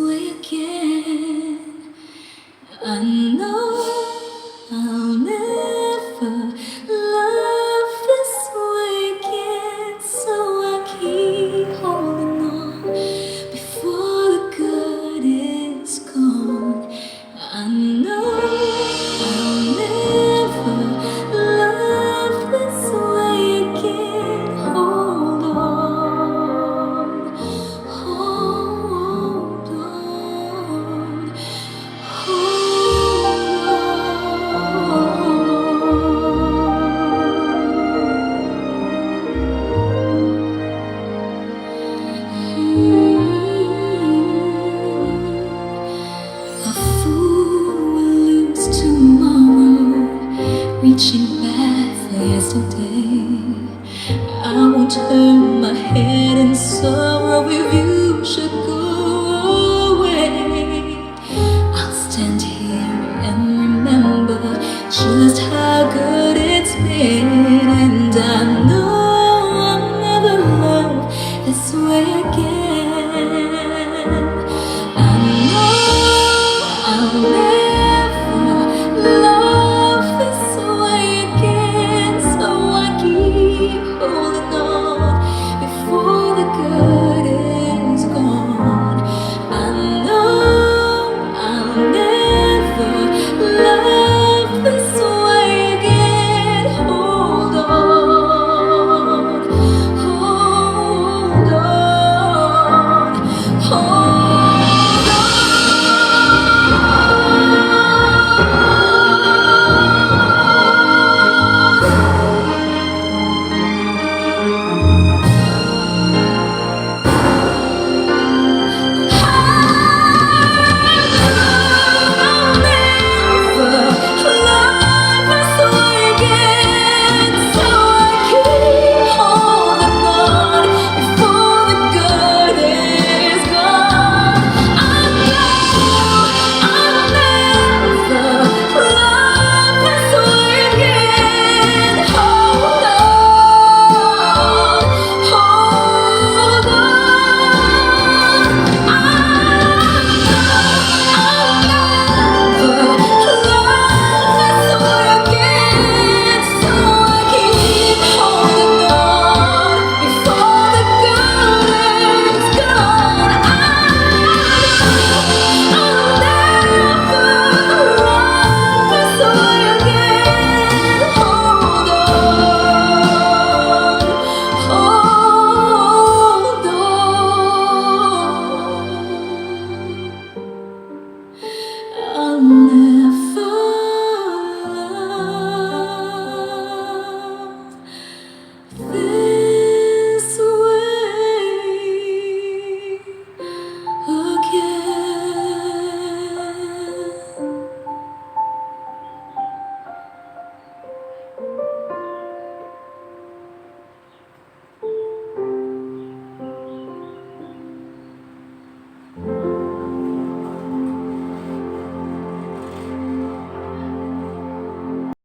way again. I know I'll never love this way again, so I keep holding on before the good is gone. I know I'll never love this way again. Hold on, hold on. A fool will lose tomorrow, reaching back for yesterday. I won't turn my head in sorrow.